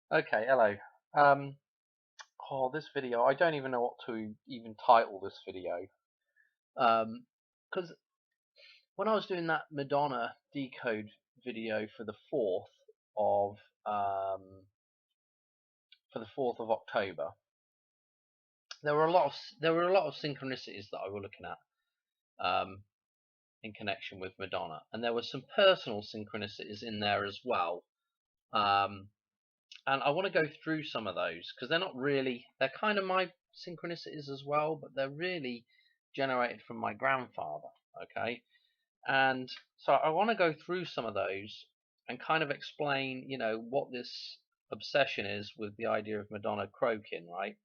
Okay, hello. Um, this video, I don't even know what to even title this video. Because when I was doing that Madonna decode video for the 4th of um, October, there were a lot of synchronicities that I was looking at in connection with Madonna, and there were some personal synchronicities in there as well. And I want to go through some of those because they're kind of my synchronicities as well, but they're really generated from my grandfather. Okay. And so I want to go through some of those and kind of explain, what this obsession is with the idea of Madonna croaking, right?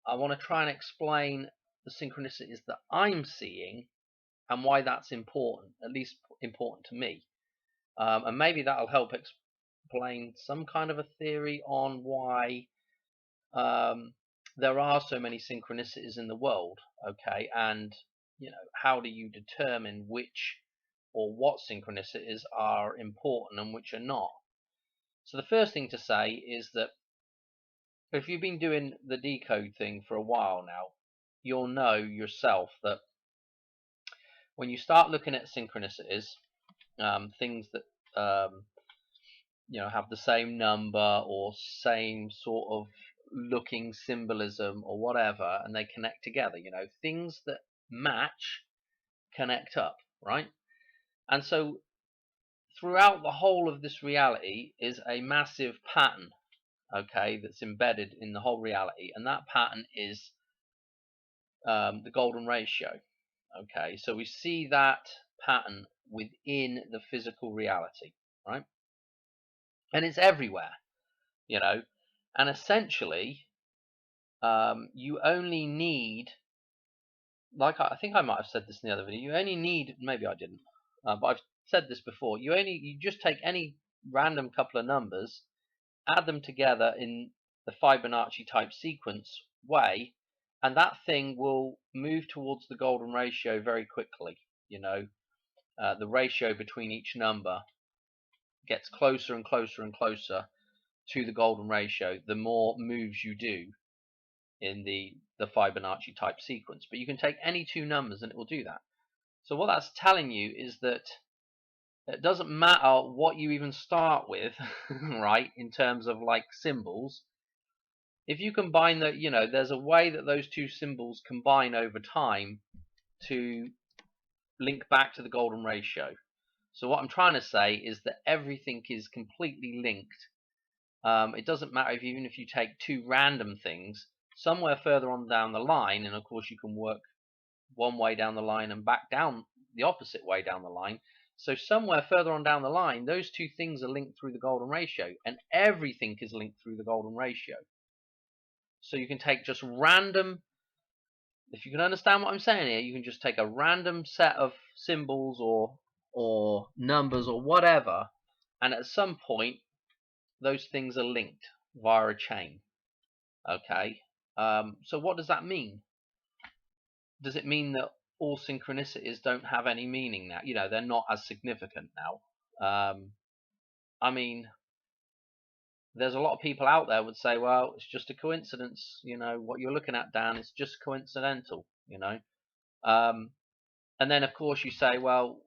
I want to try and explain the synchronicities that I'm seeing and why that's important, at least important to me. And maybe that'll help explain some kind of a theory on why there are so many synchronicities in the world. Okay, and how do you determine which or what synchronicities are important and which are not? So the first thing to say is that if you've been doing the decode thing for a while now, you'll know yourself that when you start looking at synchronicities, things that have the same number or same sort of looking symbolism or whatever, and they connect together, things that match connect up, right? And so throughout the whole of this reality is a massive pattern, okay, that's embedded in the whole reality, and that pattern is the golden ratio. Okay, so we see that pattern within the physical reality, right? And it's everywhere, you know and essentially, you only need, like, I think I might have said this in the other video, you only need, maybe I didn't, but I've said this before, you just take any random couple of numbers, add them together in the Fibonacci type sequence way, and that thing will move towards the golden ratio very quickly. The ratio between each number gets closer and closer and closer to the golden ratio the more moves you do in the Fibonacci type sequence. But you can take any two numbers and it will do that. So what that's telling you is that it doesn't matter what you even start with, right, in terms of like symbols. If you combine that, there's a way that those two symbols combine over time to link back to the golden ratio. So what I'm trying to say is that everything is completely linked. It doesn't matter even if you take two random things somewhere further on down the line, and of course you can work one way down the line and back down the opposite way down the line. So somewhere further on down the line, those two things are linked through the golden ratio, and everything is linked through the golden ratio. So you can take just random, if you can understand what I'm saying here, you can just take a random set of symbols or numbers or whatever, and at some point those things are linked via a chain. Okay, so what does that mean? Does it mean that all synchronicities don't have any meaning now? They're not as significant now. I mean, there's a lot of people out there would say, well, it's just a coincidence. What you're looking at, Dan, is just coincidental. And then of course you say, well,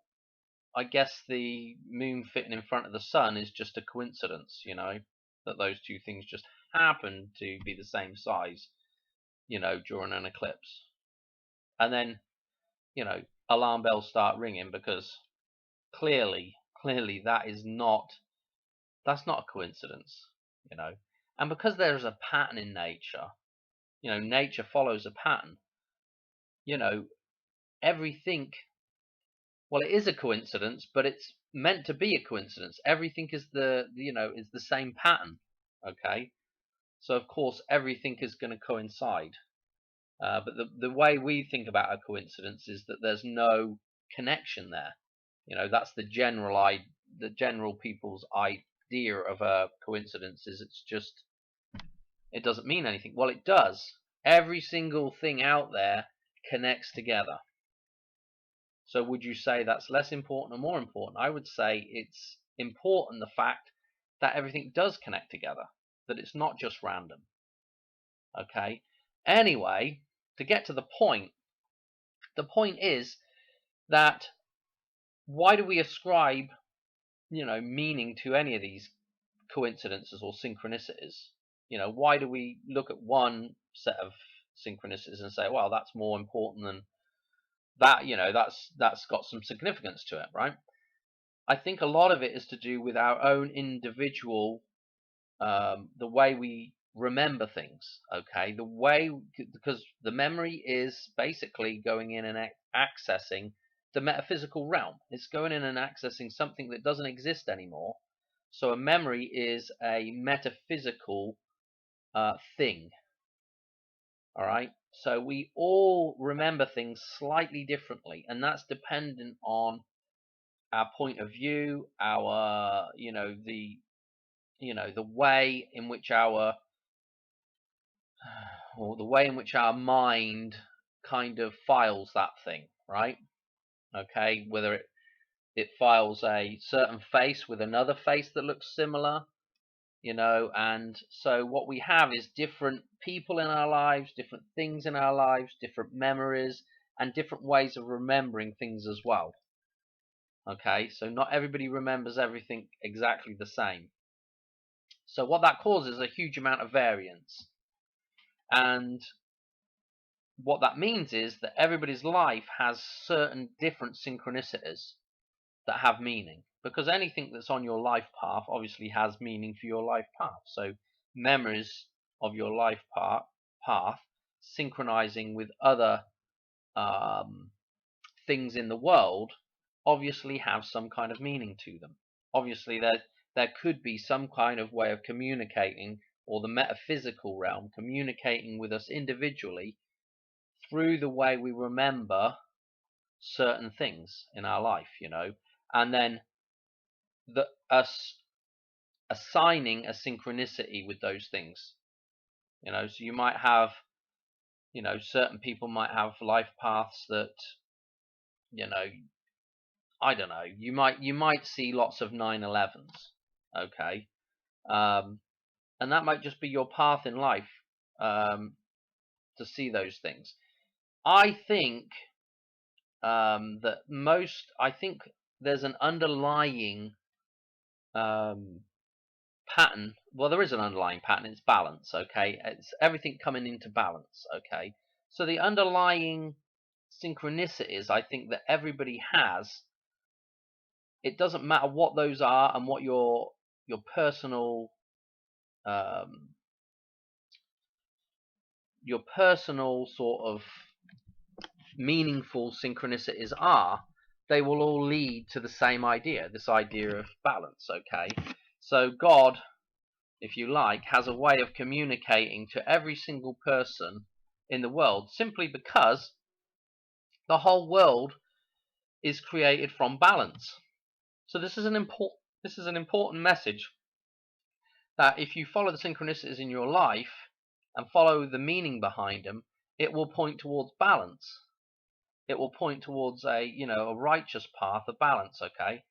I guess the moon fitting in front of the sun is just a coincidence. That those two things just happen to be the same size. During an eclipse. And then, alarm bells start ringing because clearly that's not a coincidence. And because there's a pattern in nature, nature follows a pattern. Everything, well, it is a coincidence, but it's meant to be a coincidence. Everything is is the same pattern. Okay, so of course everything is going to coincide. But the way we think about a coincidence is that there's no connection there. That's the general people's idea of a coincidence, is it doesn't mean anything. Well, it does. Every single thing out there connects together. So would you say that's less important or more important? I would say it's important, the fact that everything does connect together. that it's not just random. Okay. Anyway, to get to the point is that why do we ascribe, meaning to any of these coincidences or synchronicities? Why do we look at one set of synchronicities and say, well, that's more important than that? That's got some significance to it, right? I think a lot of it is to do with our own individual, the way we remember things. Okay, because the memory is basically going in and accessing the metaphysical realm. It's going in and accessing something that doesn't exist anymore. So a memory is a metaphysical thing. All right. So we all remember things slightly differently, and that's dependent on our point of view, our, the way in which our mind kind of files that thing, right? Okay, whether it files a certain face with another face that looks similar, and so what we have is different people in our lives, different things in our lives, different memories, and different ways of remembering things as well. Okay, so not everybody remembers everything exactly the same. So what that causes is a huge amount of variance. And what that means is that everybody's life has certain different synchronicities that have meaning, because anything that's on your life path obviously has meaning for your life path. So memories of your life path synchronizing with other things in the world obviously have some kind of meaning to them. Obviously there could be some kind of way of communicating, or the metaphysical realm communicating with us individually through the way we remember certain things in our life, and then us assigning a synchronicity with those things. So you might have, certain people might have life paths that, I don't know, you might see lots of 9/11s, okay, and that might just be your path in life, to see those things. I think I think there's an underlying pattern. Well, there is an underlying pattern. It's balance. Okay, it's everything coming into balance. Okay, so the underlying synchronicities, I think, that everybody has. It doesn't matter what those are and what your personal um, sort of meaningful synchronicities are. They will all lead to the same idea, this idea of balance. Okay, so God, if you like, has a way of communicating to every single person in the world, simply because the whole world is created from balance. So this is an important message, that if you follow the synchronicities in your life and follow the meaning behind them, it will point towards balance. It will point towards a righteous path of balance. Okay,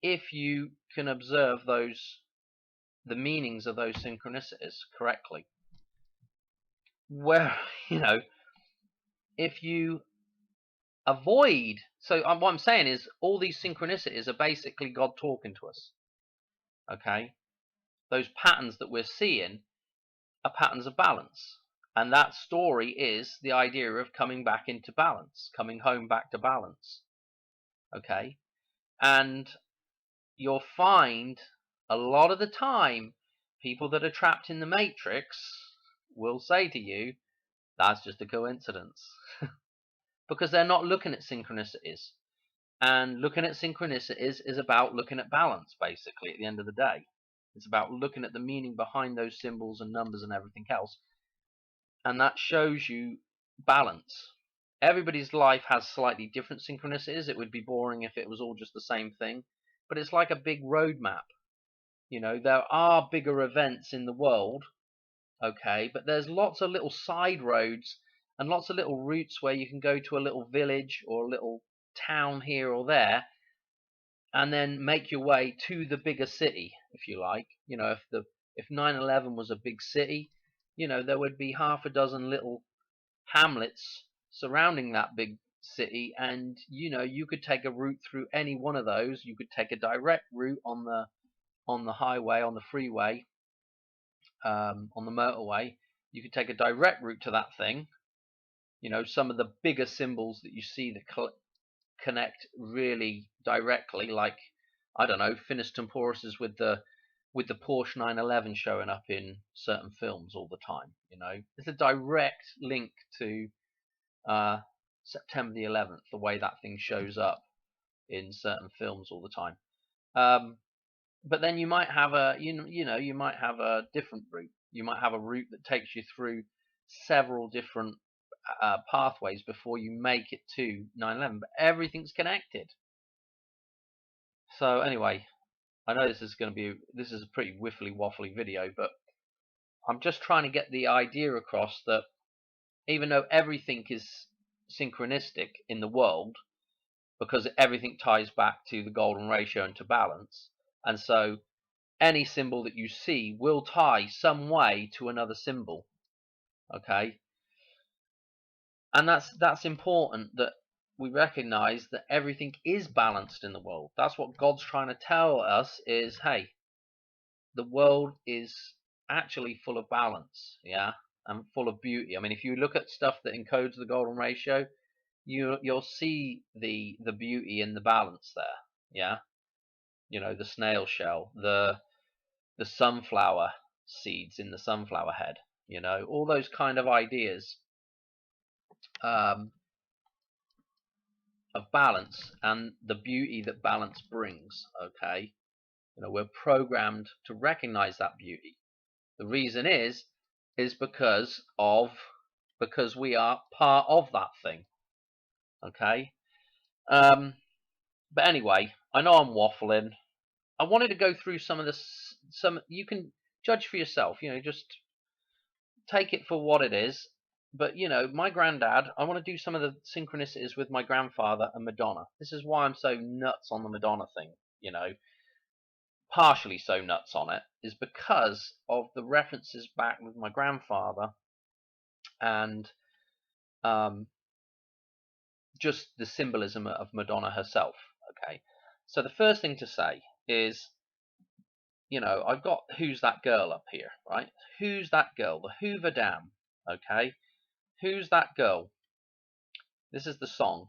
if you can observe the meanings of those synchronicities correctly. Where if you avoid, so what I'm saying is all these synchronicities are basically God talking to us. Okay, those patterns that we're seeing are patterns of balance, and that story is the idea of coming back into balance, coming home back to balance. Okay, and you'll find a lot of the time people that are trapped in the matrix will say to you, that's just a coincidence. Because they're not looking at synchronicities. And looking at synchronicities is about looking at balance, basically, at the end of the day. It's about looking at the meaning behind those symbols and numbers and everything else. And that shows you balance. Everybody's life has slightly different synchronicities. It would be boring if it was all just the same thing. But it's like a big roadmap. There are bigger events in the world, okay, but there's lots of little side roads and lots of little routes where you can go to a little village or a little town here or there, and then make your way to the bigger city, if you like. If if 9/11 was a big city, there would be half a dozen little hamlets surrounding that big city, and you could take a route through any one of those. You could take a direct route on the highway, on the freeway, on the motorway. You could take a direct route to that thing. Some of the bigger symbols that you see that connect really directly, like, I don't know, Finis Temporis with the Porsche 911 showing up in certain films all the time. There's a direct link to September the 11th, the way that thing shows up in certain films all the time. But then you might have you might have a different route. You might have a route that takes you through several different pathways before you make it to 9/11. But everything's connected. So anyway, I know this is a pretty whiffly waffly video, but I'm just trying to get the idea across that even though everything is synchronistic in the world, because everything ties back to the golden ratio and to balance, and so any symbol that you see will tie some way to another symbol. Okay, and that's important, that we recognize that everything is balanced in the world. That's what God's trying to tell us, is, hey, the world is actually full of balance, yeah, and full of beauty. I mean, if you look at stuff that encodes the golden ratio, you'll see the beauty in the balance there, yeah. The snail shell, the sunflower seeds in the sunflower head, all those kind of ideas of balance and the beauty that balance brings. Okay, we're programmed to recognize that beauty. The reason is because we are part of that thing. Okay. But anyway, I know I'm waffling. I wanted to go through some of this. You can judge for yourself. Just take it for what it is. But my granddad, I want to do some of the synchronicities with my grandfather and Madonna. This is why I'm so nuts on the Madonna thing. Partially so nuts on it is because of the references back with my grandfather, and just the symbolism of Madonna herself. Okay, so the first thing to say is, I've got Who's That Girl up here, right? Who's that girl? The Hoover Dam. Okay, Who's That Girl? This is the song,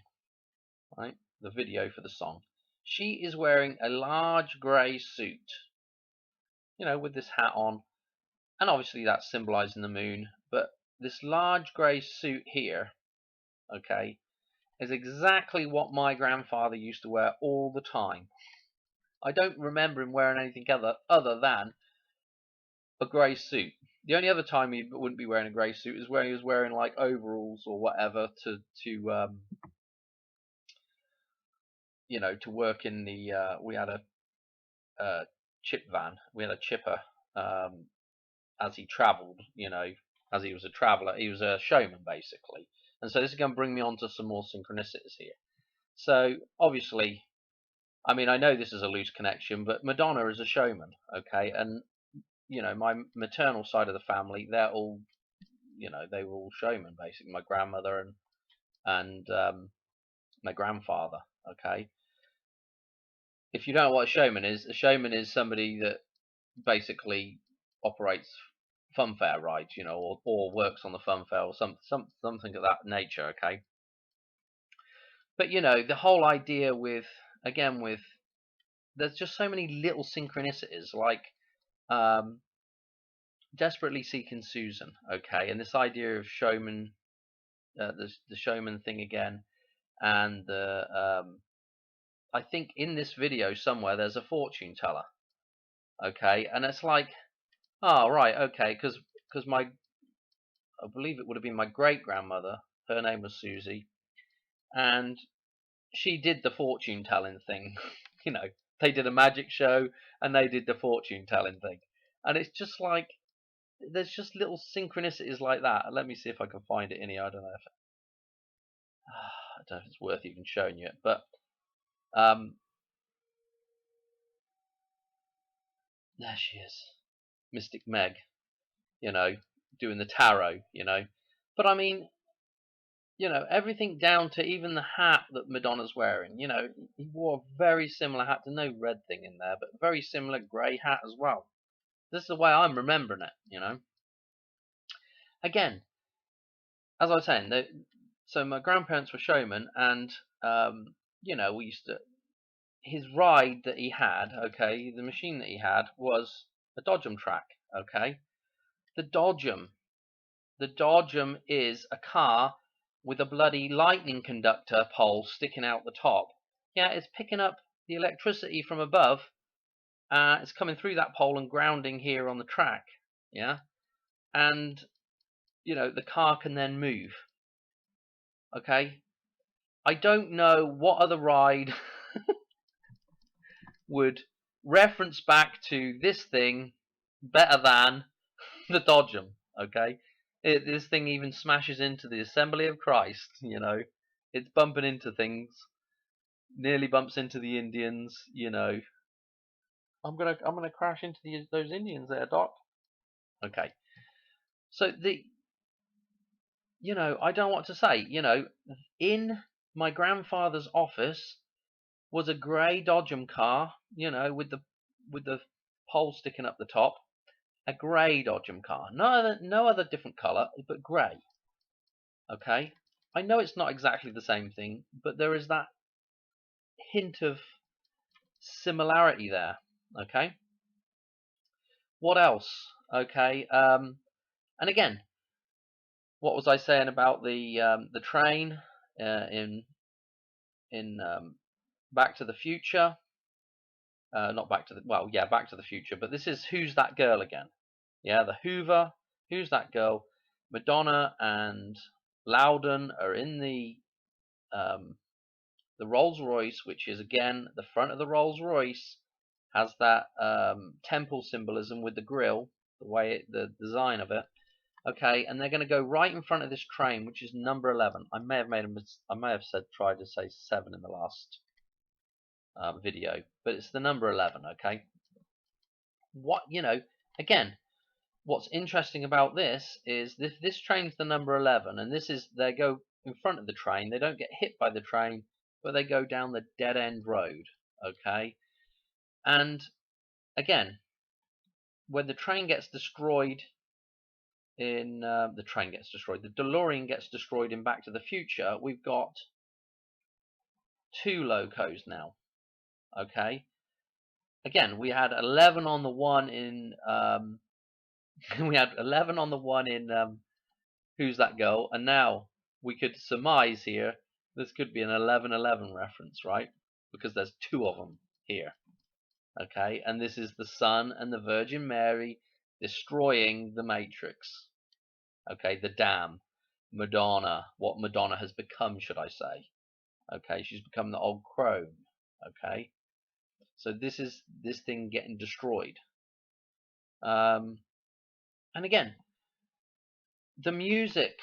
right? The video for the song. She is wearing a large grey suit, with this hat on, and obviously that's symbolizing the moon. But this large grey suit here, okay, is exactly what my grandfather used to wear all the time. I don't remember him wearing anything other than a grey suit. The only other time he wouldn't be wearing a grey suit is when he was wearing like overalls or whatever to work in the. We had a chip van. We had a chipper as he travelled. As he was a traveller, he was a showman basically. And so this is going to bring me on to some more synchronicities here. So obviously, I mean, I know this is a loose connection, but Madonna is a showman, okay? And my maternal side of the family, they're all, they were all showmen basically. My grandmother and my grandfather, okay? If you don't know what a showman is somebody that basically operates funfair rides, or works on the funfair, or something of that nature, okay? But the whole idea with there's just so many little synchronicities, like Desperately Seeking Susan, okay, and this idea of showman, the showman thing again, and I think in this video somewhere there's a fortune teller, okay, and it's like, oh right, okay, because I believe it would have been my great grandmother. Her name was Susie, and she did the fortune telling thing. They did a magic show and they did the fortune telling thing, and it's just like, there's just little synchronicities like that. Let me see if I can find it in here. I don't know if it's worth even showing you it, but there she is, Mystic Meg, you know, doing the tarot, you know. But I mean, you know, everything down to even the hat that Madonna's wearing. You know, he wore a very similar hat. There's no red thing in there, but very similar grey hat as well. This is the way I'm remembering it, you know. Again, as I was saying, so my grandparents were showmen, and you know, we used to. His ride that he had, okay, the machine that he had was a Dodgem track, okay. The Dodgem, the Dodgem is a car with a bloody lightning conductor pole sticking out the top. Yeah, it's picking up the electricity from above. It's coming through that pole and grounding here on the track. Yeah, and you know the car can then move. Okay, I don't know what other ride would reference back to this thing better than the Dodgem. Okay, this thing even smashes into the Assembly of Christ. You know, it's bumping into things, nearly bumps into the Indians. You know, I'm gonna crash into those Indians there, Doc. Okay, so I don't know what to say. In my grandfather's office was a grey Dodgem car, with the pole sticking up the top, a grey Dodgem car. No other different colour, but grey. Okay, I know it's not exactly the same thing, but there is that hint of similarity there. Okay, what else? Okay, and again, what was I saying about the train in Back to the Future? Not Back to the yeah, Back to the Future. But this is Who's That Girl again? Yeah, the Hoover. Who's that girl? Madonna and Loudon are in the Rolls Royce, which is again the front of the Rolls Royce has that temple symbolism with the grill, the design of it. Okay, and they're going to go right in front of this train, which is number 11. I may have tried to say 7 in the last video, but it's the number 11. Okay, again, what's interesting about this is this train's the number 11, and they go in front of the train. They don't get hit by the train, but they go down the dead end road. Okay, and again, when the train gets destroyed the DeLorean gets destroyed in Back to the Future, we've got 2 locos now. Okay, again, we had 11 on the one in we had 11 on the one in Who's That Girl, and now we could surmise here this could be an 11/11 reference, right? Because there's 2 of them here. Okay, and this is the Son and the Virgin Mary destroying the Matrix. Okay, the dam, Madonna, what Madonna has become, should I say? Okay, she's become the old crone. Okay, so this is this thing getting destroyed. And again, the music.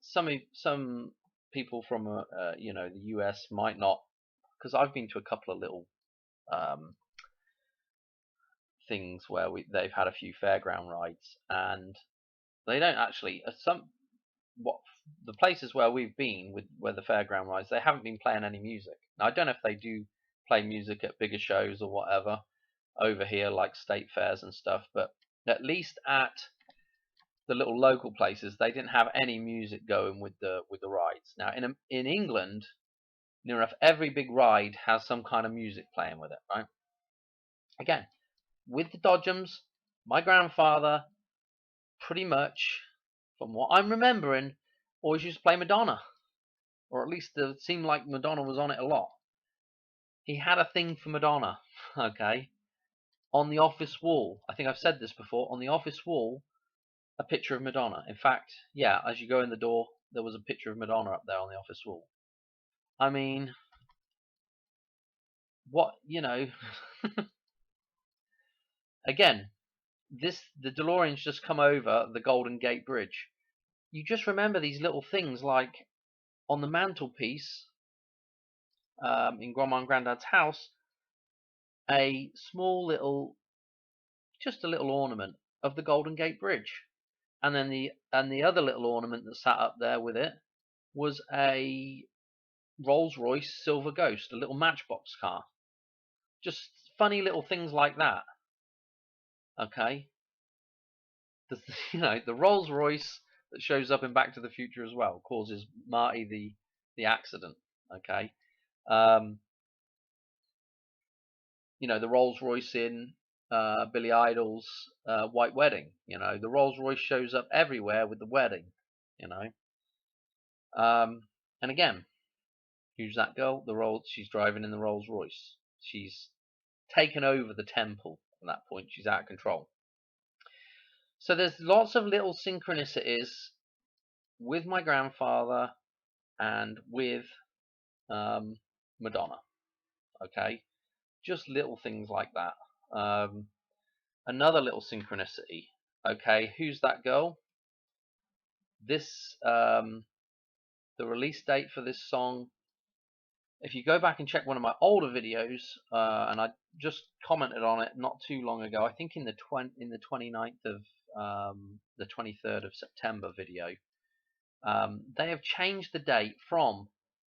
Some people from the US might not, because I've been to a couple of little um, things where they've had a few fairground rides, and they don't actually what the places where we've been with where the fairground rides, they haven't been playing any music. Now I don't know if they do play music at bigger shows or whatever over here, like state fairs and stuff, but at least at the little local places, they didn't have any music going with the rides. Now in England, near enough every big ride has some kind of music playing with it, right? Again, with the Dodgems, my grandfather pretty much, from what I'm remembering, always used to play Madonna, or at least it seemed like Madonna was on it a lot. He had a thing for Madonna, okay? On the office wall, I think I've said this before, on the office wall, a picture of Madonna. In fact, yeah, as you go in the door, there was a picture of Madonna up there on the office wall. I mean, what, again, the DeLorean's just come over the Golden Gate Bridge. You just remember these little things like on the mantelpiece in Grandma and Granddad's house, a small little just a little ornament of the Golden Gate Bridge. And then the other little ornament that sat up there with it was a Rolls Royce Silver Ghost, a little matchbox car. Just funny little things like that. Okay, the, the Rolls Royce that shows up in Back to the Future as well causes Marty the accident. Okay, um, the Rolls Royce in Billy Idol's White Wedding. The Rolls Royce shows up everywhere with the wedding. You know, and again, who's that girl? She's driving in the Rolls Royce. She's taken over the temple at that point. She's out of control. So there's lots of little synchronicities with my grandfather and with Madonna. Okay, just little things like that. Another little synchronicity. Okay, who's that girl? This the release date for this song. If you go back and check one of my older videos, and I just commented on it not too long ago, I think in the 29th of the 23rd of September video, they have changed the date from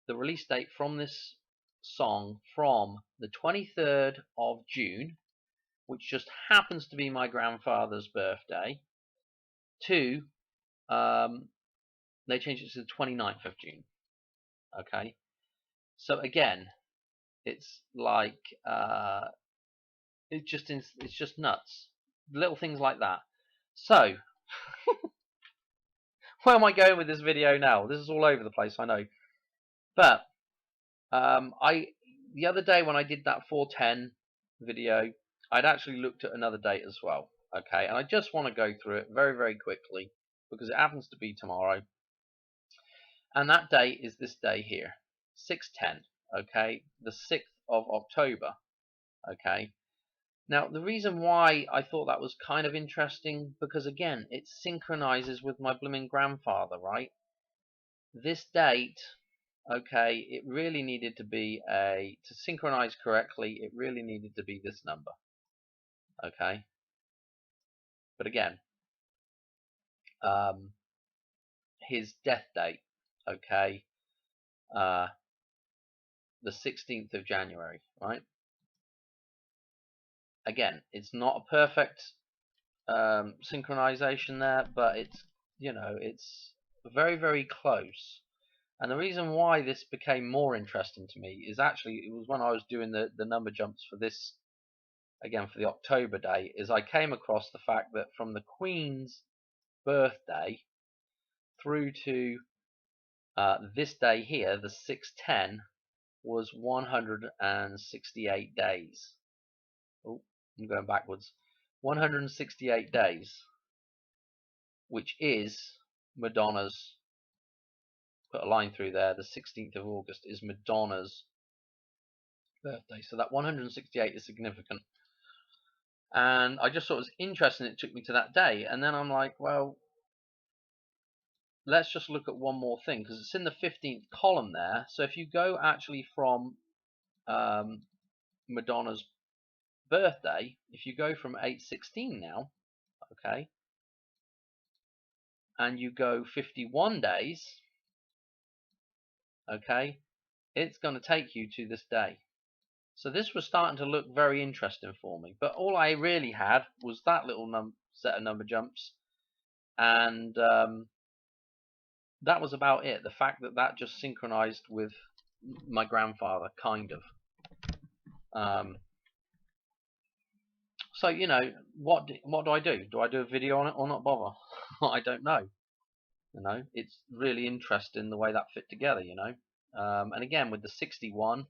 the release date from this song from the 23rd of June, which just happens to be my grandfather's birthday, to they changed it to the 29th of June. Okay, so again, it's like it's just nuts, little things like that. So where am I going with this video now? This is all over the place, I know, but the other day when I did that 410 video, I'd actually looked at another date as well. Okay, and I just want to go through it very, very quickly because it happens to be tomorrow, and that date is this day here, 610. Okay, the 6th of October. Okay, now the reason why I thought that was kind of interesting, because again, it synchronizes with my blooming grandfather, right? This date, okay, it really needed to be to synchronize correctly, it really needed to be this number. Okay, but again, his death date, okay, the 16th of January, right? Again, it's not a perfect synchronization there, but it's very, very close. And the reason why this became more interesting to me is actually it was when I was doing the number jumps for this, again for the October day, is I came across the fact that from the Queen's birthday through to this day here, the 610, was 168 days. Oh, I'm going backwards. 168 days, which is Madonna's, put a line through there, the 16th of August is Madonna's birthday. So that 168 is significant. And I just thought it was interesting it took me to that day. And then I'm like, well, let's just look at one more thing, because it's in the 15th column there. So if you go actually from Madonna's birthday, if you go from 816 now, okay, and you go 51 days, okay, it's going to take you to this day. So this was starting to look very interesting for me. But all I really had was that little set of number jumps, and that was about it. The fact that that just synchronized with my grandfather, kind of. So what do I do? Do I do a video on it or not bother? I don't know. It's really interesting the way that fit together. And again with the 61,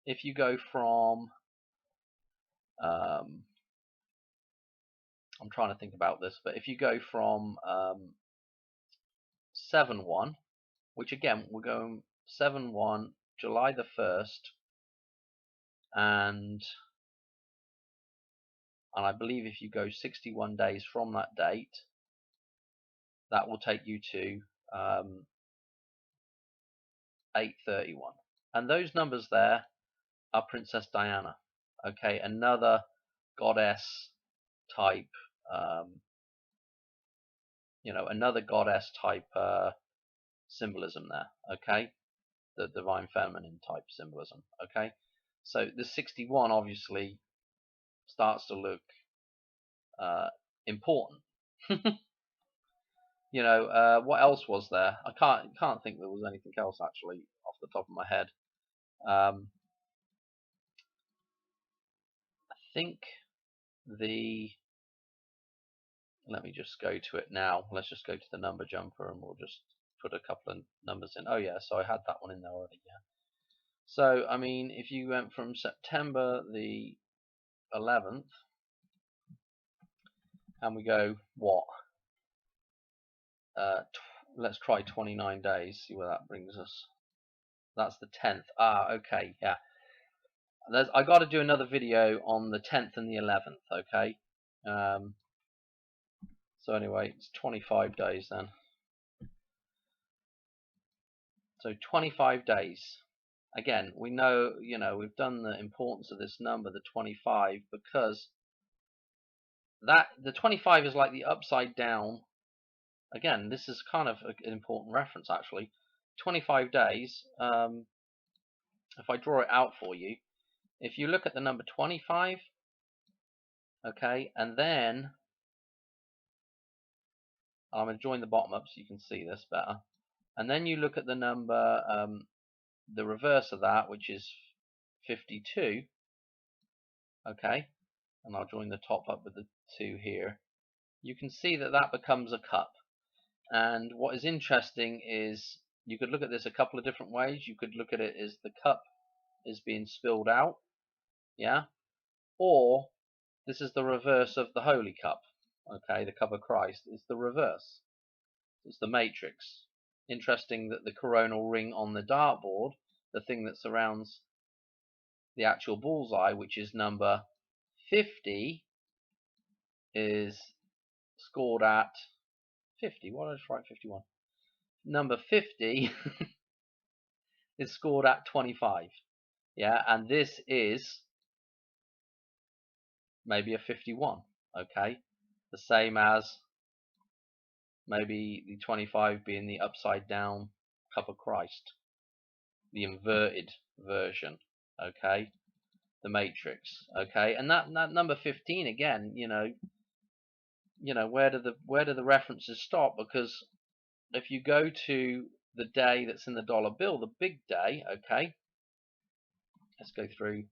if you go from I'm trying to think about this, but if you go from 7-1, which again we're going 7-1, July the 1st, and I believe if you go 61 days from that date, that will take you to 831. And those numbers there are Princess Diana. Okay, another goddess type, another goddess type symbolism there. Okay, the divine feminine type symbolism. Okay, so the 61 obviously starts to look important. What else was there? I can't think there was anything else actually off the top of my head. I think let me just go to it now. Let's just go to the number jumper and we'll just put a couple of numbers in. Oh yeah, so I had that one in there already. Yeah. So I mean, if you went from September the 11th and we go what? Let's try 29 days. See where that brings us. That's the 10th. Okay, yeah. I got to do another video on the 10th and the 11th. Okay. So anyway, it's 25 days then. So 25 days. Again, we know, we've done the importance of this number, the 25, because the 25 is like the upside down. Again, this is kind of an important reference actually. 25 days. If I draw it out for you, if you look at the number 25, okay, and then I'm going to join the bottom up so you can see this better. And then you look at the number, the reverse of that, which is 52, okay, and I'll join the top up with the 2 here. You can see that that becomes a cup. And what is interesting is you could look at this a couple of different ways. You could look at it as the cup is being spilled out, yeah, or this is the reverse of the holy cup, okay, the cup of Christ is the reverse. It's the matrix. Interesting that the coronal ring on the dartboard, the thing that surrounds the actual bullseye, which is number 50, is scored at 50. Why did I just write 51? Number 50 is scored at 25. Yeah, and this is maybe a 51. Okay, the same as maybe the 25 being the upside down cup of Christ, the inverted version. Okay, the matrix. Okay, and that number 15 again. Where do the references stop? Because if you go to the day that's in the dollar bill, the big day, okay, let's go through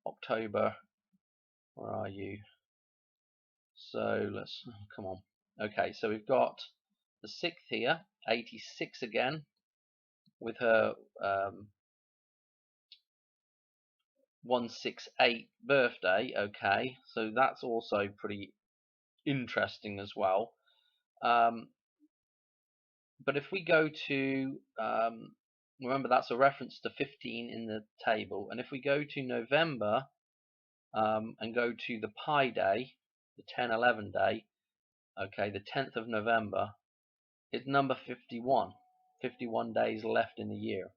October. Where are you? So let's come on. Okay, so we've got the 6th here, 86 again, with her 168 birthday. Okay, so that's also pretty interesting as well. But if we go to remember that's a reference to 15 in the table, and if we go to November and go to the Pi Day, the 10/11 day, okay, the 10th of November, it's number 51. 51 days left in the year.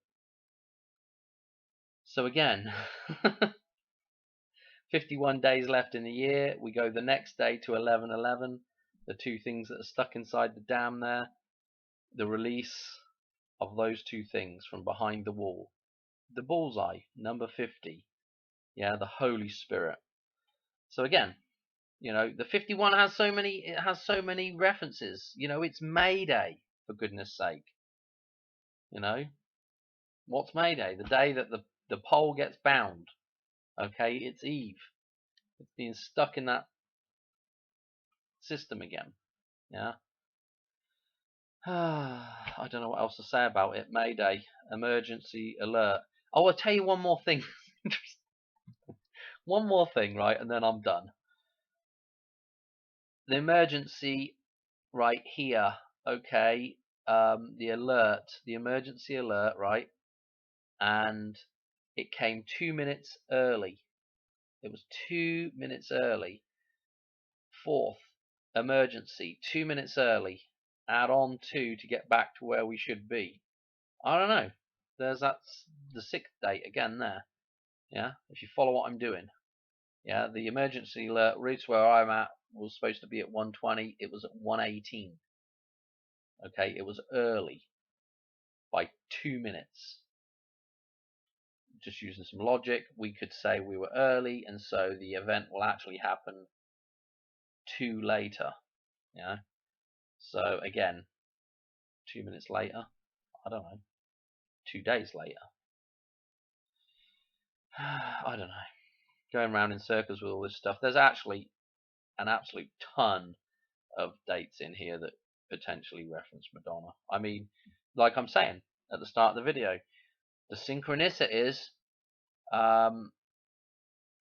So again, 51 days left in the year. We go the next day to 11/11, the 2 things that are stuck inside the dam there, the release of those 2 things from behind the wall. The bullseye, number 50. Yeah, the Holy Spirit. So again, the 51 has so many references. It's May Day, for goodness sake. What's May Day? The day that the pole gets bound. Okay, it's Eve. It's being stuck in that system again. Yeah. I don't know what else to say about it. May Day, emergency alert. Oh, I'll tell you one more thing. One more thing, right, and then I'm done. The emergency right here, okay, the emergency alert, right, and it came 2 minutes early. It was 2 minutes early. 4th, emergency, 2 minutes early. Add on 2 to get back to where we should be. I don't know. That's the 6th date again there. Yeah, if you follow what I'm doing. Yeah, the emergency alert routes where I'm at was supposed to be at 1:20. It was at 1:18. Okay, it was early by 2 minutes. Just using some logic, we could say we were early, and so the event will actually happen 2 later. Yeah. So again, 2 minutes later, I don't know, 2 days later. I don't know. Going around in circles with all this stuff. There's actually an absolute ton of dates in here that potentially reference Madonna. I mean, like I'm saying at the start of the video, the synchronicities,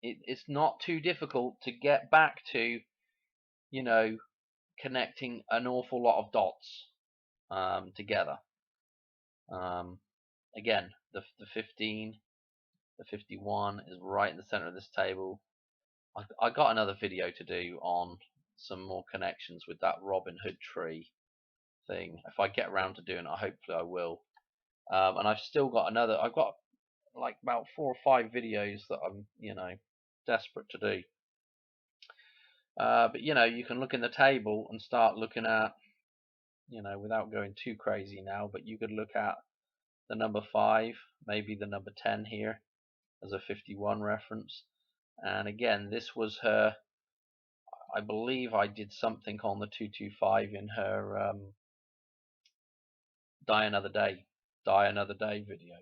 it's not too difficult to get back to, you know, connecting an awful lot of dots together. Again, the 15, the 51 is right in the center of this table. I got another video to do on some more connections with that Robin Hood tree thing. If I get around to doing it, hopefully I will. And I've still got I've got like about 4 or 5 videos that I'm, desperate to do. But you can look in the table and start looking at, without going too crazy now, but you could look at the number 5, maybe the number 10 here as a 51 reference. And again, this was her, I believe I did something on the 225 in her Die Another Day video.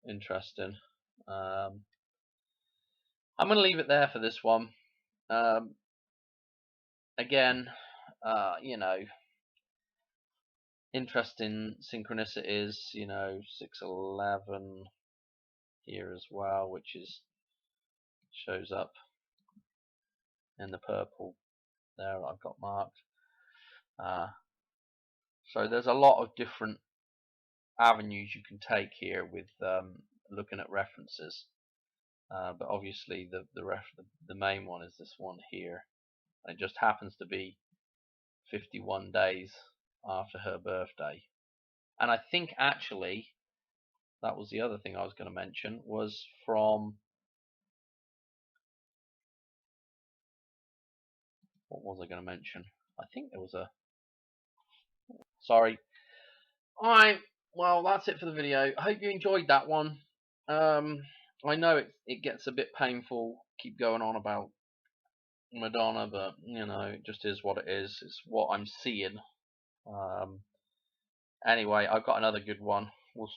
Interesting. I'm going to leave it there for this one. Again, interesting synchronicities, 611 here as well, which shows up in the purple there I've got marked. So there's a lot of different avenues you can take here with looking at references, but obviously the main one is this one here. It just happens to be 51 days after her birthday. And I think actually that was the other thing I was going to mention, was from, what was I going to mention? I think there was sorry. Alright, well that's it for the video. I hope you enjoyed that one. I know it gets a bit painful, keep going on about Madonna, but it just is what it is. It's what I'm seeing. Anyway, I've got another good one.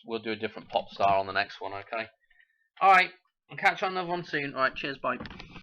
We'll do a different pop star on the next one, okay? Alright, I'll catch you on another one soon. Alright, cheers, bye.